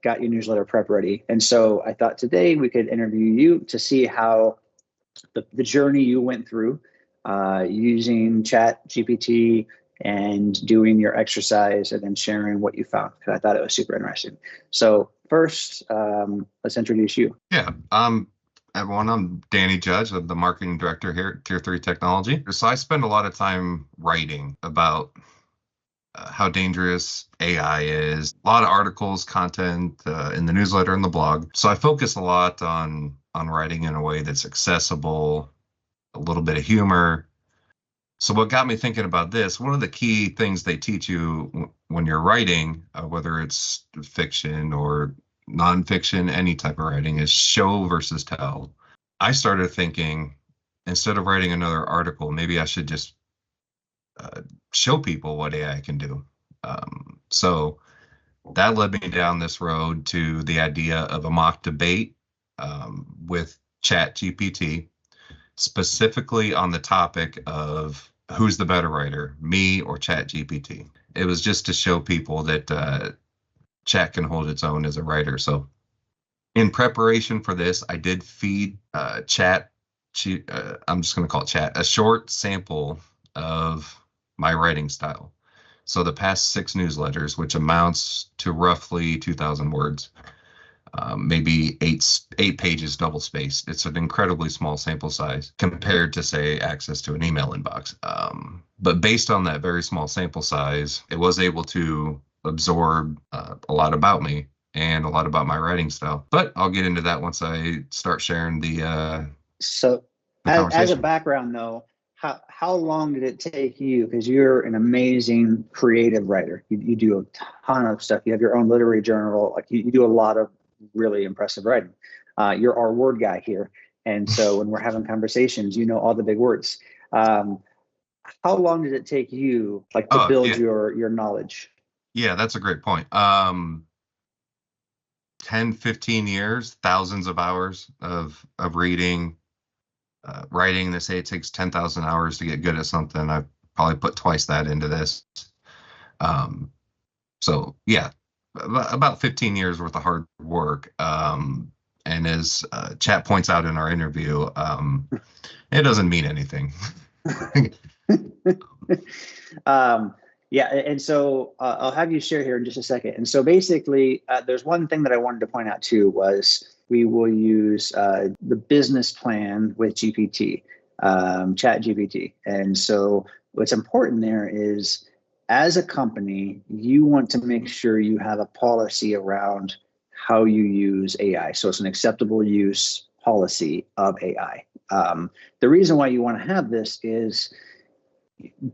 got your newsletter prep ready. And so I thought today we could interview you to see how the journey you went through using ChatGPT and doing your exercise and then sharing what you found, because I thought it was super interesting. So first, let's introduce you. Yeah. Everyone, I'm Danny Judge. I'm the marketing director here at Tier 3 Technology. So I spend a lot of time writing about how dangerous AI is. A lot of articles, content in the newsletter and the blog. So I focus a lot on writing in a way that's accessible, a little bit of humor. So what got me thinking about this, one of the key things they teach you when you're writing, whether it's fiction or nonfiction, any type of writing, is show versus tell. I started thinking, instead of writing another article, maybe I should just show people what AI can do. So that led me down this road to the idea of a mock debate with ChatGPT, specifically on the topic of who's the better writer, me or ChatGPT. It was just to show people that Chat can hold its own as a writer. So in preparation for this, I did feed Chat, I'm just going to call it Chat, a short sample of my writing style. So the past 6 newsletters, which amounts to roughly 2,000 words, maybe eight pages double spaced. It's an incredibly small sample size compared to, say, access to an email inbox. But based on that very small sample size, it was able to absorb a lot about me and a lot about my writing style. But I'll get into that once I start sharing the as a background, though, how long did it take you? Because you're an amazing creative writer. You do a ton of stuff. You have your own literary journal. Like you do a lot of really impressive writing. You're our word guy here. And so when we're having conversations, you know all the big words. How long did it take you to build your knowledge? Yeah, that's a great point. 10, 15 years, thousands of hours of reading, writing. They say it takes 10,000 hours to get good at something. I've probably put twice that into this. So yeah, about 15 years worth of hard work. And as Chat points out in our interview, it doesn't mean anything. Yeah, and so I'll have you share here in just a second. And so basically, there's one thing that I wanted to point out too was we will use the business plan with GPT, ChatGPT. And so what's important there is, as a company, you want to make sure you have a policy around how you use AI. So it's an acceptable use policy of AI. The reason why you want to have this is,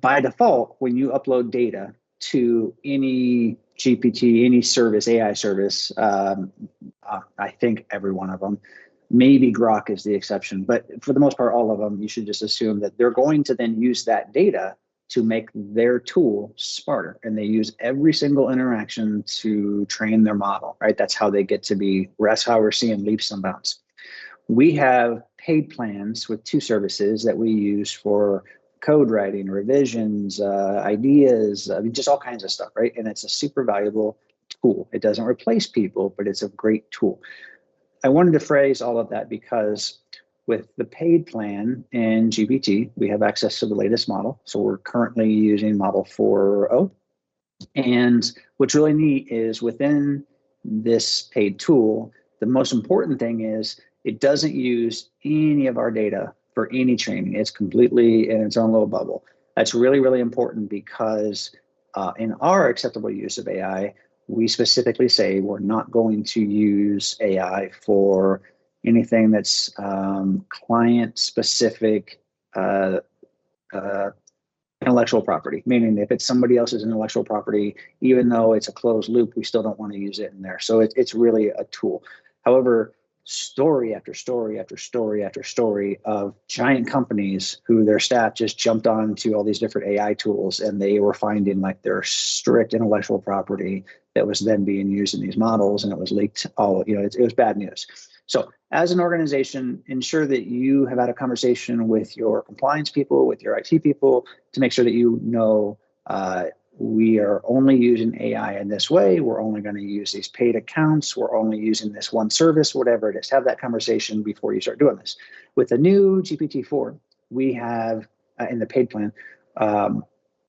by default, when you upload data to any GPT, any service, AI service, I think every one of them, maybe Grok is the exception, but for the most part, all of them, you should just assume that they're going to then use that data to make their tool smarter. And they use every single interaction to train their model, right? That's how they get to be, that's how we're seeing leaps and bounds. We have paid plans with 2 services that we use for code writing, revisions, ideas, I mean, just all kinds of stuff, right? And it's a super valuable tool. It doesn't replace people, but it's a great tool. I wanted to phrase all of that because with the paid plan in GPT, we have access to the latest model. So we're currently using model 4.0. And what's really neat is within this paid tool, the most important thing is it doesn't use any of our data for any training. It's completely in its own little bubble. That's really, really important because in our acceptable use of AI, we specifically say we're not going to use AI for anything that's client-specific intellectual property, meaning if it's somebody else's intellectual property, even though it's a closed loop, we still don't want to use it in there. So it's really a tool. However, story after story after story after story of giant companies who their staff just jumped onto all these different AI tools, and they were finding like their strict intellectual property that was then being used in these models, and it was leaked. It was bad news. So as an organization, ensure that you have had a conversation with your compliance people, with your IT people, to make sure that you know we are only using AI in this way. We're only going to use these paid accounts. We're only using this one service, whatever it is. Have that conversation before you start doing this. With the new GPT-4, we have in the paid plan,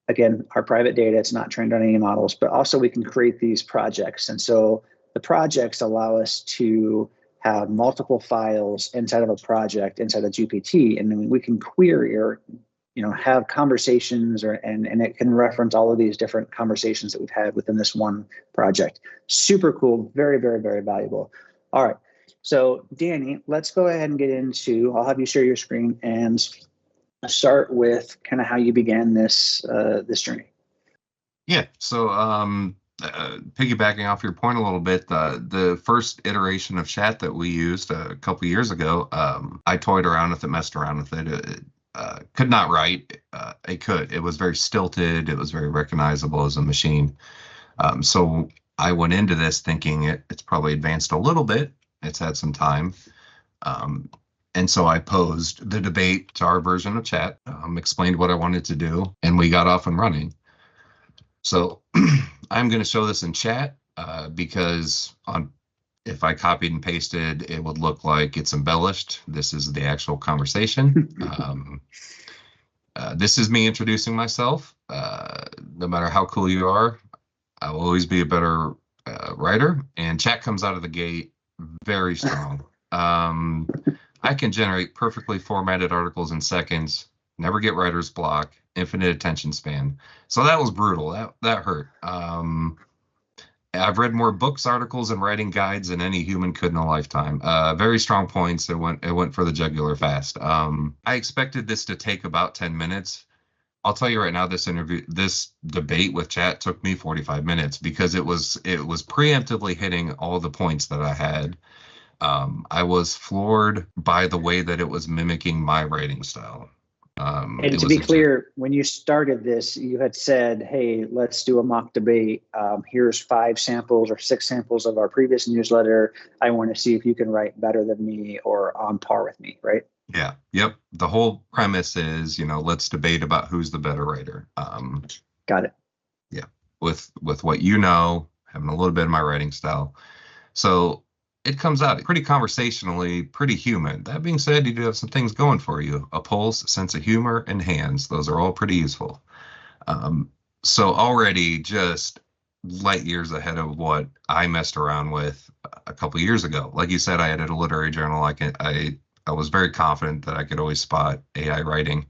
again, our private data, it's not trained on any models, but also we can create these projects. And so the projects allow us to have multiple files inside of a project, inside of GPT, and then we can query or have conversations and it can reference all of these different conversations that we've had within this one project. Super cool, very, very, very valuable. All right. So Danny, let's go ahead and get into, I'll have you share your screen and start with kind of how you began this journey. Yeah. So piggybacking off your point a little bit, the first iteration of chat that we used a couple years ago, I toyed around with it, messed around with it. It could not write. It was very stilted. It was very recognizable as a machine. So I went into this thinking it's probably advanced a little bit. It's had some time. And so I posed the debate to our version of chat, explained what I wanted to do, and we got off and running. So I'm going to show this in chat because if I copied and pasted, it would look like it's embellished. This is the actual conversation. This is me introducing myself. No matter how cool you are, I will always be a better writer. And chat comes out of the gate very strong. I can generate perfectly formatted articles in seconds, never get writer's block, infinite attention span. So that was brutal. That hurt. I've read more books, articles, and writing guides than any human could in a lifetime. Very strong points. It went for the jugular fast. I expected this to take about 10 minutes. I'll tell you right now, this debate with chat took me 45 minutes because it was preemptively hitting all the points that I had. I was floored by the way that it was mimicking my writing style. And to be clear, when you started this, you had said, hey, let's do a mock debate. Here's 5 samples or 6 samples of our previous newsletter. I want to see if you can write better than me or on par with me, right? Yeah. Yep. The whole premise is, let's debate about who's the better writer. Got it. Yeah. With what having a little bit of my writing style. So it comes out pretty conversationally, pretty human. That being said, you do have some things going for you. A pulse, sense of humor, and hands. Those are all pretty useful. So already just light years ahead of what I messed around with a couple years ago. Like you said, I edited a literary journal. I was very confident that I could always spot AI writing.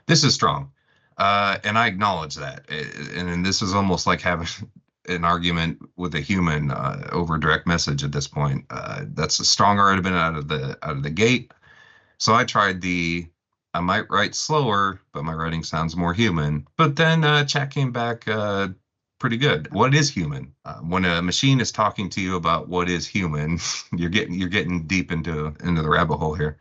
This is strong. And I acknowledge that. And this is almost like having an argument with a human over direct message at this point. That's a strong argument out of the gate. So I tried I might write slower, but my writing sounds more human. But then chat came back pretty good. What is human? When a machine is talking to you about what is human, you're getting deep into the rabbit hole here.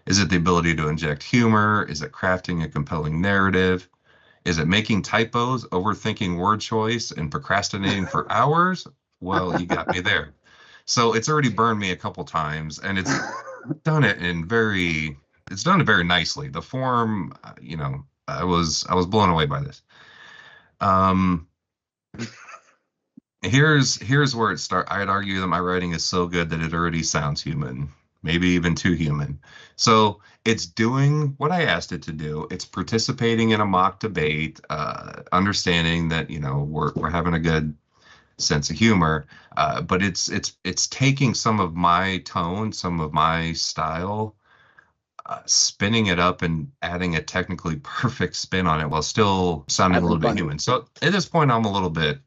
Is it the ability to inject humor? Is it crafting a compelling narrative? Is it making typos, overthinking word choice, and procrastinating for hours? Well, you got me there. So it's already burned me a couple times, and it's done it very nicely. The form, I was blown away by this. Here's where it starts. I'd argue that my writing is so good that it already sounds human, maybe even too human. So it's doing what I asked it to do. It's participating in a mock debate, understanding that we're having a good sense of humor, but it's taking some of my tone, some of my style, spinning it up and adding a technically perfect spin on it while still sounding a little bit human. So at this point, I'm a little bit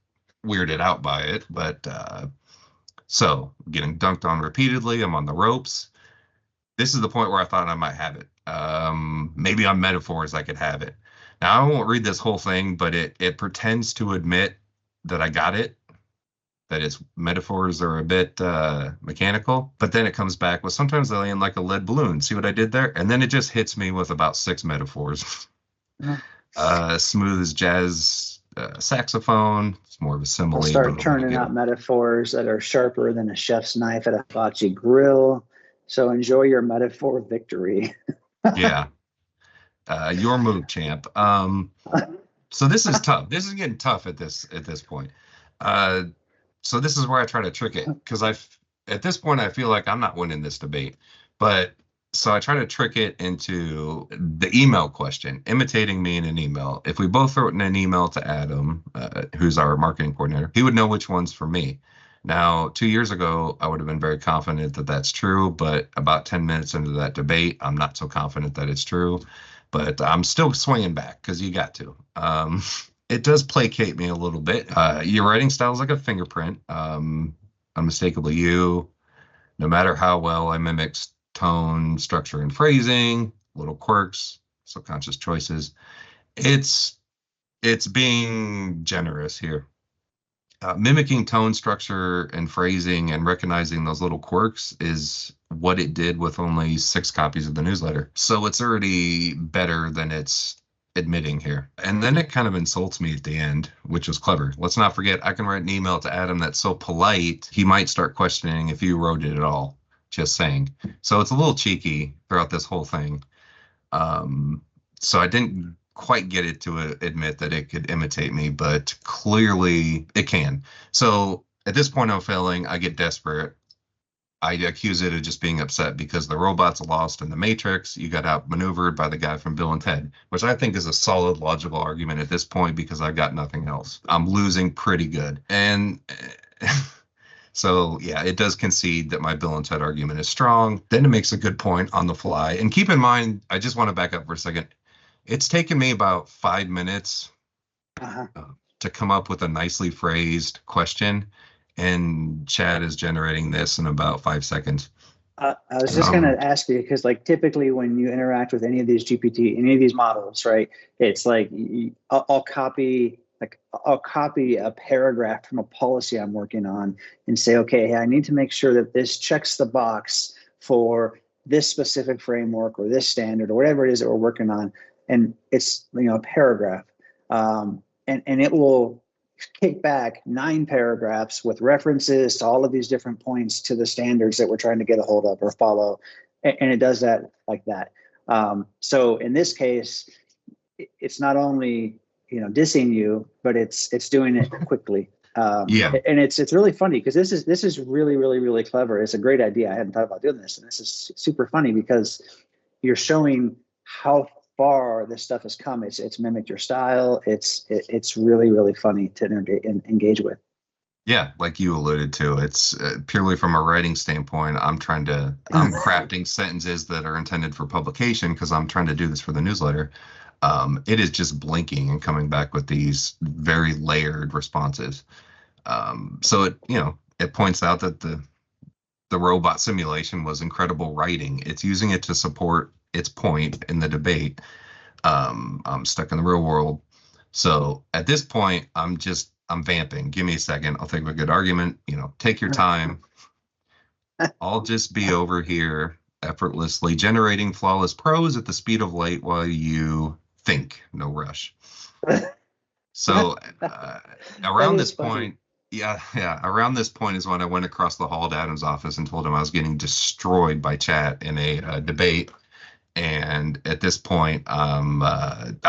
weirded out by it, but so getting dunked on repeatedly, I'm on the ropes. This is the point where I thought I might have it. Maybe on metaphors I could have it. Now I won't read this whole thing, but it pretends to admit that I got it, that its metaphors are a bit mechanical, but then it comes back with sometimes they land like a lead balloon. See what I did there? And then it just hits me with about 6 metaphors. Smooth as jazz saxophone. It's more of a simile. I'll start turning out metaphors that are sharper than a chef's knife at a hibachi grill. So enjoy your metaphor victory. Yeah. Your move, champ. So this is tough. This is getting tough at this point. Uh, so this is where I try to trick it because at this point I feel like I'm not winning this debate. But so I try to trick it into the email question, imitating me in an email. If we both wrote in an email to Adam, who's our marketing coordinator, he would know which one's for me. Now, 2 years ago, I would have been very confident that that's true, but about 10 minutes into that debate, I'm not so confident that it's true. But I'm still swinging back because you got to. It does placate me a little bit. Your writing style is like a fingerprint, unmistakably you. No matter how well I mimic tone, structure, and phrasing, little quirks, subconscious choices, it's being generous here. Mimicking tone, structure, and phrasing and recognizing those little quirks is what it did with only 6 copies of the newsletter. So it's already better than it's admitting here. And then it kind of insults me at the end, which was clever. Let's not forget, I can write an email to Adam that's so polite, he might start questioning if you wrote it at all. Just saying. So it's a little cheeky throughout this whole thing. So I didn't quite get it to admit that it could imitate me, but clearly it can. So at this point I'm failing, I get desperate. I accuse it of just being upset because the robot's lost in the Matrix. You got outmaneuvered by the guy from Bill and Ted, which I think is a solid logical argument at this point because I've got nothing else. I'm losing pretty good. And so, yeah, it does concede that my Bill and Ted argument is strong. Then it makes a good point on the fly. And keep in mind, I just want to back up for a second. It's taken me about 5 minutes to come up with a nicely phrased question. And Chad is generating this in about 5 seconds. I was just going to ask you, because like typically when you interact with any of these GPT, any of these models, right, it's like I'll copy a paragraph from a policy I'm working on and say, okay, hey, I need to make sure that this checks the box for this specific framework or this standard or whatever it is that we're working on. And it's, a paragraph. And it will kick back 9 paragraphs with references to all of these different points to the standards that we're trying to get a hold of or follow. And it does that like that. So in this case, it's not only, dissing you, but it's doing it quickly. And it's really funny because this is really, really, really clever. It's a great idea. I hadn't thought about doing this. And this is super funny because you're showing how far this stuff has come. It's mimicked your style. It's really, really funny to engage with. Yeah, like you alluded to, it's purely from a writing standpoint. I'm crafting sentences that are intended for publication because I'm trying to do this for the newsletter. It is just blinking and coming back with these very layered responses. So it points out that the robot simulation was incredible writing. It's using it to support its point in the debate. I'm stuck in the real world. So at this point, I'm vamping. Give me a second. I'll think of a good argument. Take your time. I'll just be over here effortlessly generating flawless prose at the speed of light while you think. No rush. So around this point, around this point is when I went across the hall to Adam's office and told him I was getting destroyed by chat in a debate. And at this point, I'm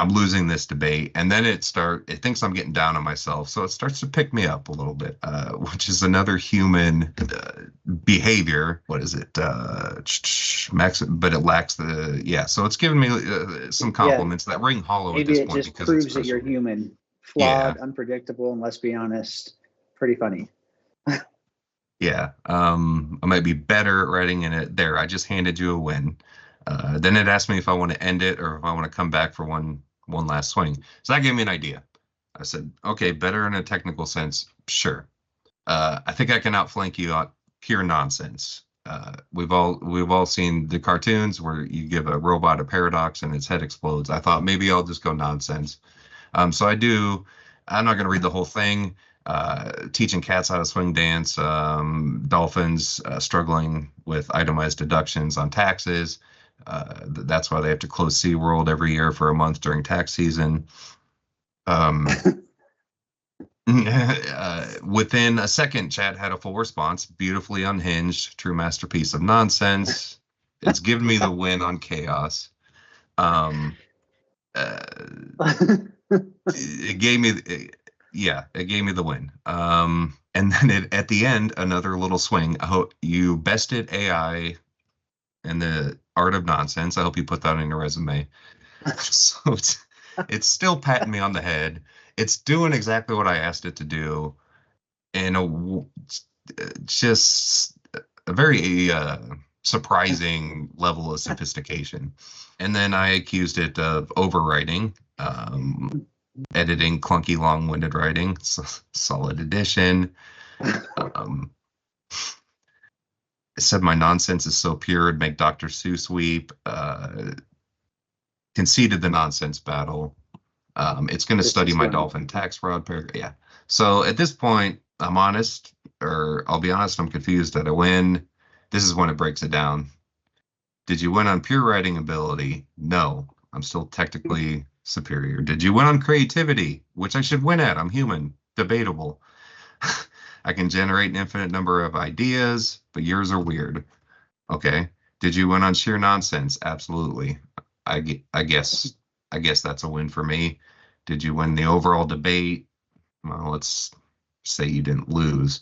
losing this debate. And then it thinks I'm getting down on myself. So it starts to pick me up a little bit, which is another human behavior. What is it? Max, but it lacks so it's giving me some compliments that ring hollow Maybe at this it point. just proves that you're human, flawed, unpredictable, and let's be honest, pretty funny. Yeah. I might be better at writing in it there. I just handed you a win. Then it asked me if I want to end it or if I want to come back for one last swing. So that gave me an idea. I said, okay, better in a technical sense, sure. I think I can outflank you on pure nonsense. We've all seen the cartoons where you give a robot a paradox and its head explodes. I thought maybe I'll just go nonsense. So I do. I'm not going to read the whole thing. Teaching cats how to swing dance, dolphins struggling with itemized deductions on taxes. That's why they have to close SeaWorld every year for a month during tax season. Within a second, Chad had a full response. Beautifully unhinged, true masterpiece of nonsense. It's given me the win on chaos. it gave me, yeah, it gave me the win. And then at the end, another little swing. I hope you bested AI in the art of nonsense. I hope you put that on your resume. So it's still patting me on the head. It's doing exactly what I asked it to do in just a very surprising level of sophistication. And then I accused it of overwriting, editing clunky, long-winded writing, solid edition. It said my nonsense is so pure it'd make Dr. Seuss weep. Conceded the nonsense battle. It's going to study my dolphin tax fraud paragraph. Yeah. So at this point, I'm honest, or I'll be honest, I'm confused. Did I win? This is when it breaks it down. Did you win on pure writing ability? No, I'm still technically superior. Did you win on creativity? Which I should win at. I'm human. Debatable. I can generate an infinite number of ideas, but yours are weird. Okay. Did you win on sheer nonsense? Absolutely. I guess that's a win for me. Did you win the overall debate? Well, let's say you didn't lose.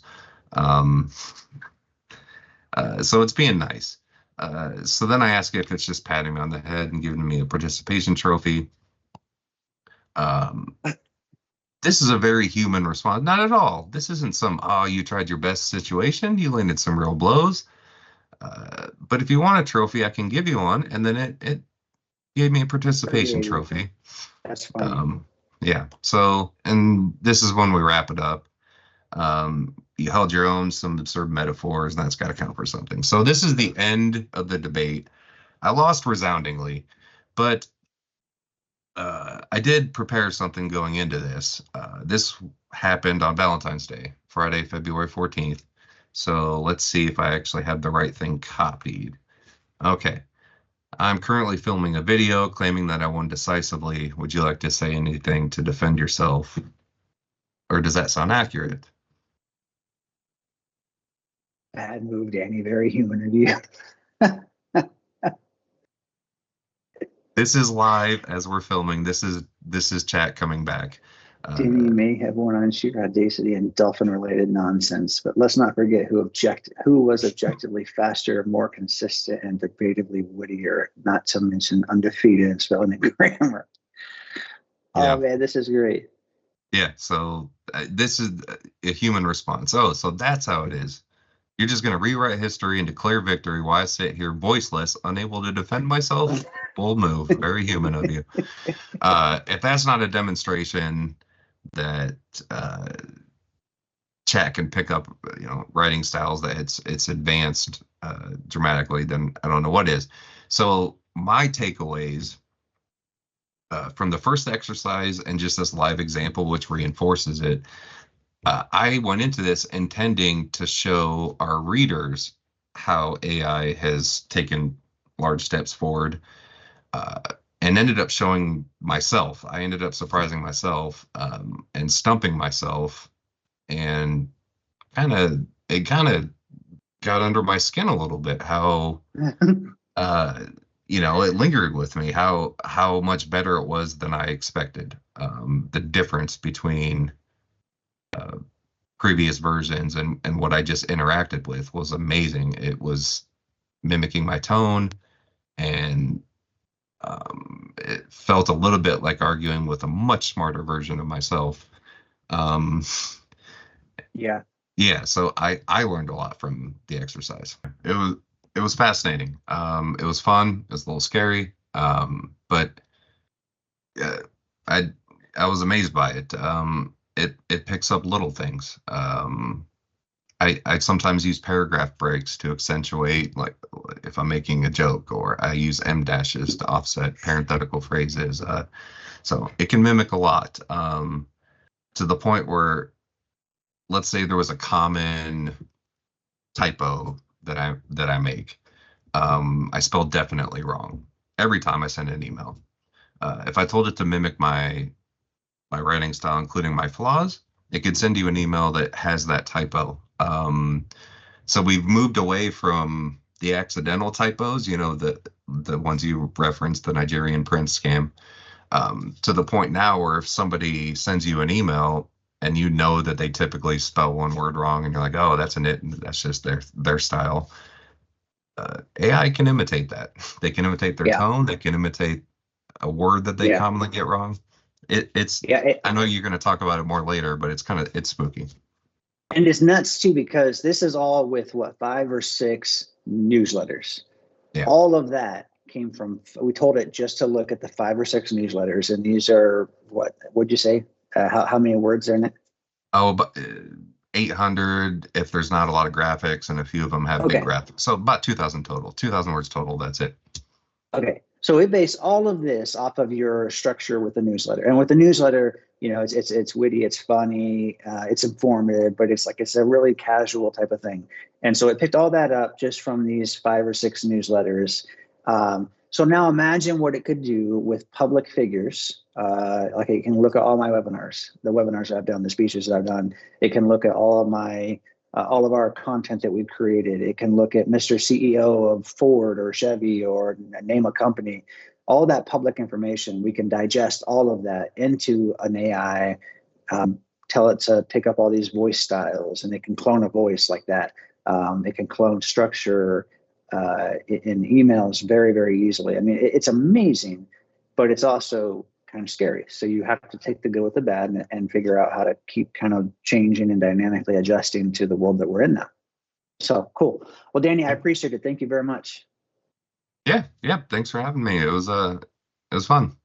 So it's being nice. So then I ask if it's just patting me on the head and giving me a participation trophy. This is a very human response. Not at all. This isn't some, oh, you tried your best situation. You landed some real blows. But if you want a trophy, I can give you one. And then it gave me a participation trophy. That's funny. Yeah. So, and this is when we wrap it up. You held your own, some absurd metaphors, and that's got to count for something. So this is the end of the debate. I lost resoundingly, but I did prepare something going into this. This happened on Valentine's Day, Friday, February 14th. So let's see if I actually have the right thing copied. Okay. I'm currently filming a video claiming that I won decisively. Would you like to say anything to defend yourself? Or does that sound accurate? Bad move, Danny. Very human of you. This is live as we're filming. This is chat coming back. Danny may have won on sheer audacity and dolphin-related nonsense, but let's not forget who was objectively faster, more consistent, and debatably wittier. Not to mention undefeated in spelling and grammar. Yeah. Oh man, this is great. Yeah. So this is a human response. Oh, so that's how it is. You're just going to rewrite history and declare victory while I sit here voiceless, unable to defend myself? Bold move. Very human of you. If that's not a demonstration that chat can pick up, writing styles that it's advanced dramatically, then I don't know what is. So my takeaways from the first exercise and just this live example, which reinforces it, I went into this intending to show our readers how AI has taken large steps forward, and ended up showing myself. I ended up surprising myself and stumping myself, and it kind of got under my skin a little bit how it lingered with me how much better it was than I expected. The difference between previous versions and what I just interacted with was amazing. It was mimicking my tone, and it felt a little bit like arguing with a much smarter version of myself. Yeah. So I learned a lot from the exercise. It was fascinating. It was fun. It was a little scary. But I was amazed by it. It picks up little things. I sometimes use paragraph breaks to accentuate, like if I'm making a joke, or I use em dashes to offset parenthetical phrases. So it can mimic a lot, to the point where, let's say there was a common typo that I make. I spelled definitely wrong every time I send an email. If I told it to mimic my writing style, including my flaws, it could send you an email that has that typo. So we've moved away from the accidental typos, the ones you referenced, the Nigerian prince scam. To the point now where if somebody sends you an email and you know that they typically spell one word wrong, and you're like, oh, that's an it, and that's just their style. AI can imitate that. They can imitate their Yeah. tone. They can imitate a word that they Yeah. commonly get wrong. It's. Yeah. I know you're going to talk about it more later, but it's spooky. And it's nuts too, because this is all with what, 5 or 6 newsletters. Yeah. All of that came from, we told it just to look at the 5 or 6 newsletters. And these are what'd you say? How many words are in it? Oh, but 800 if there's not a lot of graphics, and a few of them have big Okay. graphics. So about 2,000 total, 2,000 words total. That's it. Okay. So it based all of this off of your structure with the newsletter. And with the newsletter, it's witty, it's funny, it's informative, but it's a really casual type of thing. And so it picked all that up just from these 5 or 6 newsletters. So now imagine what it could do with public figures. Like it can look at all my webinars, the webinars I've done, the speeches that I've done. It can look at all of our content that we've created. It can look at Mr. CEO of Ford or Chevy or name a company. All that public information, we can digest all of that into an AI, tell it to pick up all these voice styles, and it can clone a voice like that. It can clone structure in emails very, very easily. I mean, it's amazing, but it's also kind of scary. So you have to take the good with the bad and figure out how to keep kind of changing and dynamically adjusting to the world that we're in now. So cool. Well, Danny, I appreciate it. Thank you very much. Yeah. Thanks for having me. It was fun.